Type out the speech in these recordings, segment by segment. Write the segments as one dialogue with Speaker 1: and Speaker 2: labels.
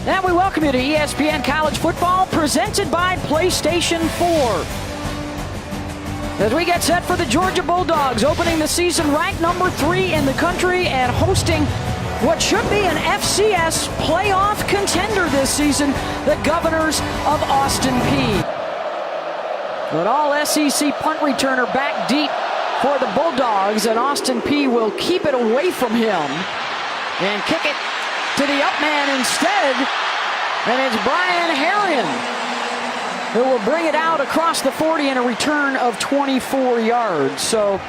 Speaker 1: And we welcome you to ESPN College Football, presented by PlayStation 4. As we get set for the Georgia Bulldogs, opening the season ranked number 3 in the country and hosting what should be an FCS playoff contender this season, the Governors of Austin Peay. An all-SEC punt returner back deep for the Bulldogs, and Austin Peay will keep it away from him and kick it to the up man instead, and it's Brian Herrion who will bring it out across the 40 in a return of 24 yards. So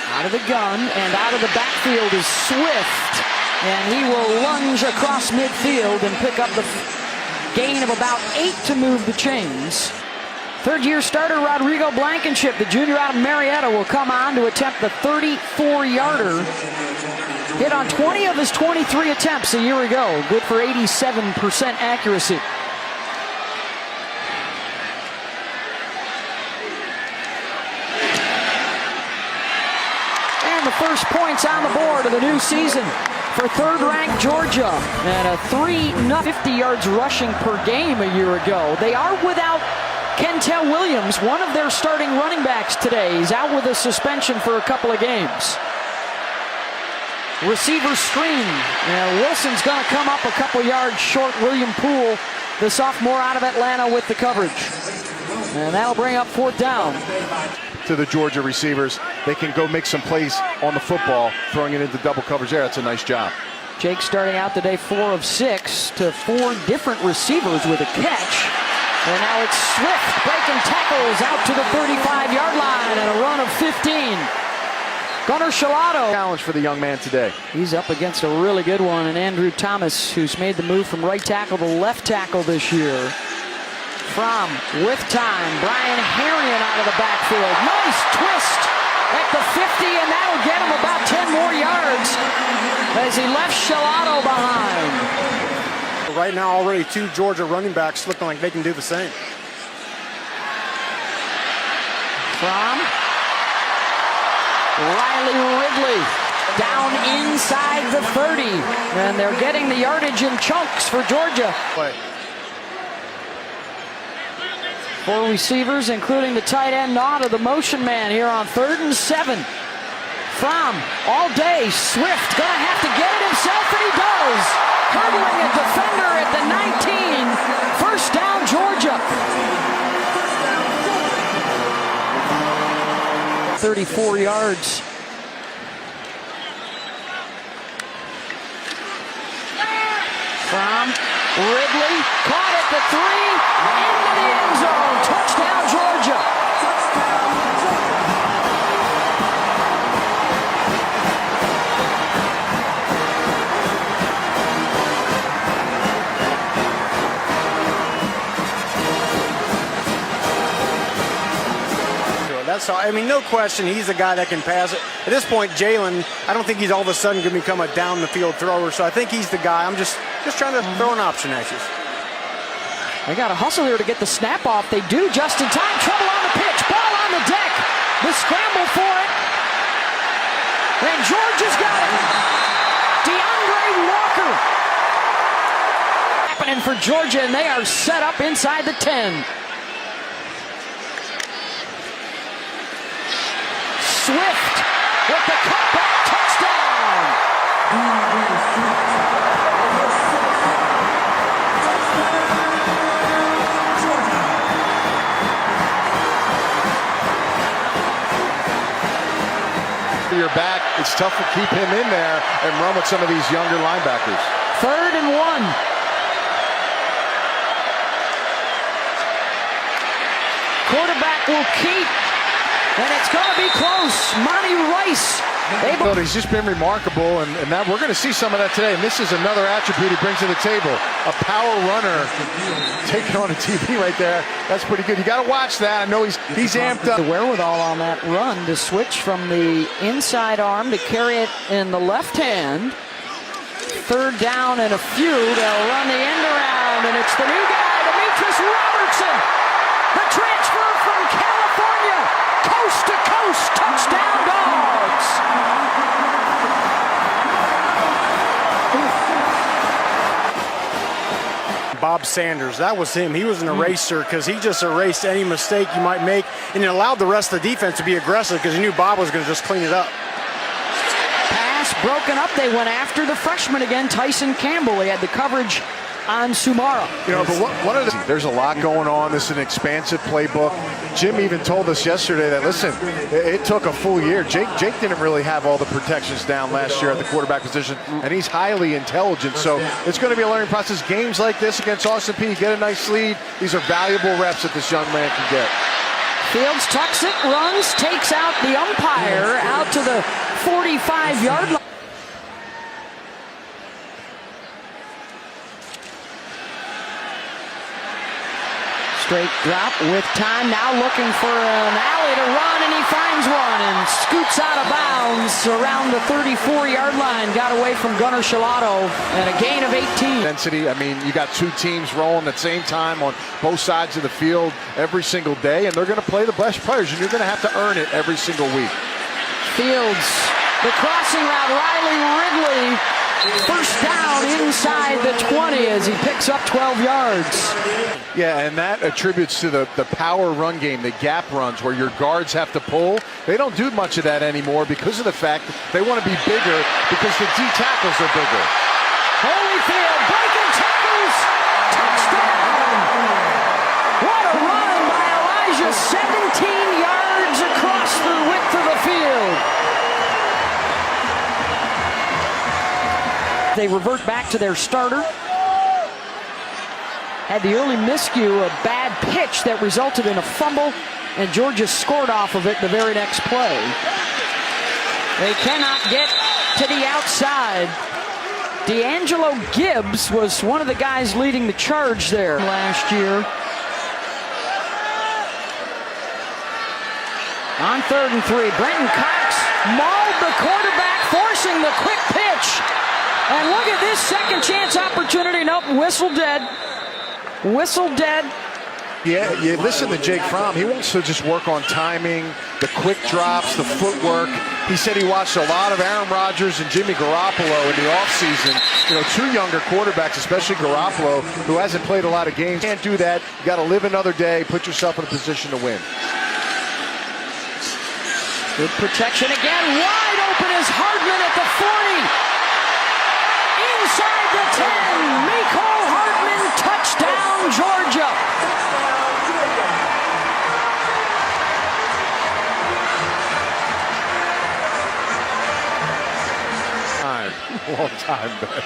Speaker 1: out of the gun and out of the backfield is Swift, and he will lunge across midfield and pick up the gain of about 8 to move the chains. Third-year starter Rodrigo Blankenship, the junior out of Marietta, will come on to attempt the 34-yarder. Hit on 20 of his 23 attempts a year ago. Good for 87% accuracy. And the first points on the board of the new season for third-ranked Georgia. And a 50 yards rushing per game a year ago. They are without Kentel Williams, one of their starting running backs today. He's out with a suspension for a couple of games. Receiver screen. Wilson's going to come up a couple yards short. William Poole, the sophomore out of Atlanta, with the coverage. And that'll bring up fourth down.
Speaker 2: To the Georgia receivers, they can go make some plays on the football, throwing it into double coverage there. That's a nice job.
Speaker 1: Jake starting out today 4 of 6 to 4 different receivers with a catch. And now it's Swift breaking tackles out to the 35-yard line and a run of 15. Gunnar Shalato.
Speaker 2: Challenge for the young man today.
Speaker 1: He's up against a really good one, and Andrew Thomas, who's made the move from right tackle to left tackle this year. From, with time, Brian Herrion out of the backfield. Nice twist at the 50, and that'll get him about 10 more yards as he left Shalato behind.
Speaker 3: Right now, already 2 Georgia running backs looking like they can do the same.
Speaker 1: From Riley Ridley down inside the 30, and they're getting the yardage in chunks for Georgia.
Speaker 3: Play.
Speaker 1: 4 receivers, including the tight end Nod of the motion man here on 3rd and 7. From all day, Swift gonna have to get it himself, and he does. Hurdling a defender at the 19. First down, Georgia. 34 yards. From Ridley, caught at the 3, into the end zone. Touchdown, Georgia.
Speaker 3: That's all. I mean, no question, he's a guy that can pass it. At this point, Jalen, I don't think he's all of a sudden going to become a down-the-field thrower, so I think he's the guy. I'm just trying to throw an option at you.
Speaker 1: They got to hustle here to get the snap off. They do just in time. Trouble on the pitch. Ball on the deck. The scramble for it. And Georgia's got it. DeAndre Walker. Happening for Georgia, and they are set up inside the 10. Swift with the cutback touchdown.
Speaker 2: You're back. It's tough to keep him in there and run with some of these younger linebackers.
Speaker 1: 3rd and 1. Quarterback will keep. And it's going to be close. Monty Rice.
Speaker 2: He's just been remarkable, and that we're going to see some of that today. And this is another attribute he brings to the table. A power runner taking on a TV right there. That's pretty good. You got to watch that. I know he's amped up.
Speaker 1: The wherewithal on that run to switch from the inside arm to carry it in the left hand. 3rd down and a few. They'll run the end around, and it's the new guy, Demetrius Robertson. The transfer from California. Coast to coast, touchdown Dogs.
Speaker 3: Bob Sanders. That was him. He was an eraser because he just erased any mistake you might make, and it allowed the rest of the defense to be aggressive because he knew Bob was going to just clean it up.
Speaker 1: Pass broken up. They went after the freshman again, Tyson Campbell. He had the coverage on Sumara.
Speaker 2: You know, but one of there's a lot going on. This is an expansive playbook. Jim even told us yesterday that, listen, it took a full year. Jake didn't really have all the protections down last year at the quarterback position, and he's highly intelligent. So it's going to be a learning process. Games like this against Austin Peay, get a nice lead. These are valuable reps that this young man can get.
Speaker 1: Fields tucks it, runs, takes out the umpire out to the 45-yard line. Straight drop with time, now looking for an alley to run, and he finds one and scoots out of bounds around the 34-yard line. Got away from Gunnar Shilato and a gain of 18.
Speaker 2: Density, I mean, you got two teams rolling at the same time on both sides of the field every single day, and they're going to play the best players, and you're going to have to earn it every single week.
Speaker 1: Fields, the crossing route, Riley Ridley. First down inside the 20 as he picks up 12 yards.
Speaker 2: Yeah, and that attributes to the power run game, the gap runs where your guards have to pull. They don't do much of that anymore because of the fact that they want to be bigger because the D tackles are bigger.
Speaker 1: Holyfield breaking tackles, touchdown! What a run by Elijah, 17 yards across the width of the field. They revert back to their starter. Had the early miscue, a bad pitch that resulted in a fumble, and Georgia scored off of it the very next play. They cannot get to the outside. D'Angelo Gibbs was one of the guys leading the charge there last year. On 3rd and 3, Brenton Cox mauled the quarterback, forcing the quick pitch. And look at this second chance opportunity. Nope, whistle dead. Whistle dead.
Speaker 2: Yeah, you listen to Jake Fromm. He wants to just work on timing, the quick drops, the footwork. He said he watched a lot of Aaron Rodgers and Jimmy Garoppolo in the offseason. You know, two younger quarterbacks, especially Garoppolo, who hasn't played a lot of games. Can't do that. You got to live another day, put yourself in a position to win.
Speaker 1: Good protection again. Wide open is Hardman at the 40. Inside the 10, Mecole Hardman, touchdown, Georgia.
Speaker 2: Long time, but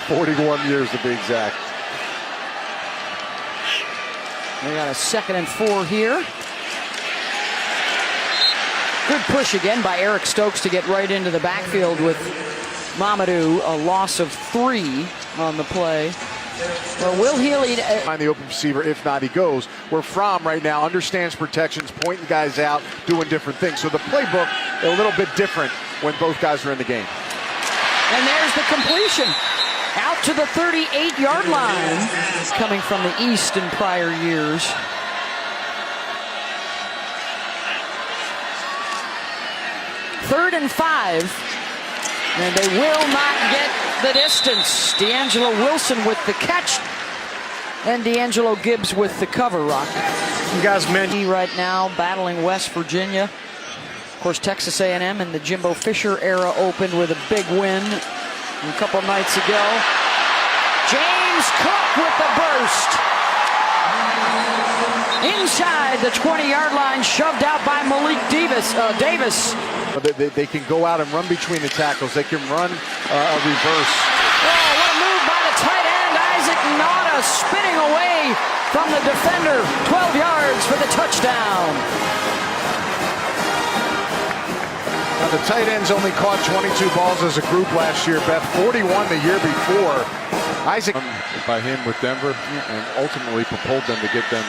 Speaker 2: 41 years to be exact.
Speaker 1: They got a 2nd and 4 here. Good push again by Eric Stokes to get right into the backfield with Mamadou, a loss of 3 on the play. Well, Will Healy
Speaker 2: find the open receiver. If not, he goes. Where Fromm right now understands protections, pointing guys out, doing different things. So the playbook a little bit different when both guys are in the game.
Speaker 1: And there's the completion. Out to the 38-yard line, coming from the east in prior years. Third and 5. And they will not get the distance. D'Angelo Wilson with the catch. And D'Angelo Gibbs with the cover, Rocky.
Speaker 3: You guys mentioned
Speaker 1: right now battling West Virginia. Of course, Texas A&M in the Jimbo Fisher era opened with a big win a couple nights ago. James Cook with the burst. Inside the 20-yard line, shoved out by Malik Davis.
Speaker 2: They can go out and run between the tackles. They can run a reverse.
Speaker 1: Oh, what a move by the tight end, Isaac Nauta, spinning away from the defender. 12 yards for the touchdown.
Speaker 2: Now, the tight ends only caught 22 balls as a group last year, Beth. 41 the year before. Isaac
Speaker 4: by him with Denver, and ultimately propelled them to get them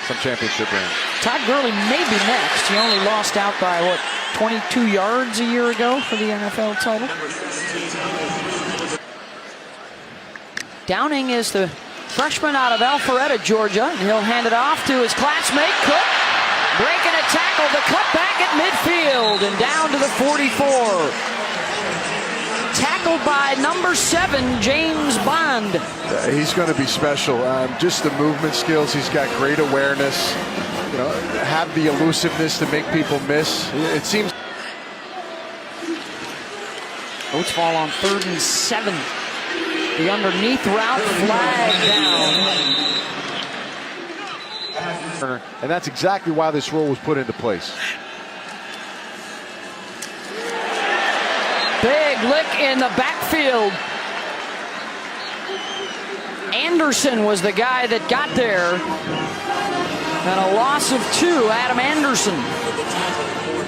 Speaker 4: some championship rings.
Speaker 1: Todd Gurley may be next. He only lost out by, 22 yards a year ago for the NFL title. Downing is the freshman out of Alpharetta, Georgia, and he'll hand it off to his classmate, Cook. Breaking a tackle, the cut back at midfield and down to the 44. Tackle tackled by number 7, James Bond.
Speaker 2: He's going to be special. Just the movement skills. He's got great awareness. You know, have the elusiveness to make people miss. It seems.
Speaker 1: Oats fall on 3rd and 7. The underneath route flag down.
Speaker 2: And that's exactly why this rule was put into place.
Speaker 1: Big lick in the backfield. Anderson was the guy that got there. And a loss of 2, Adam Anderson.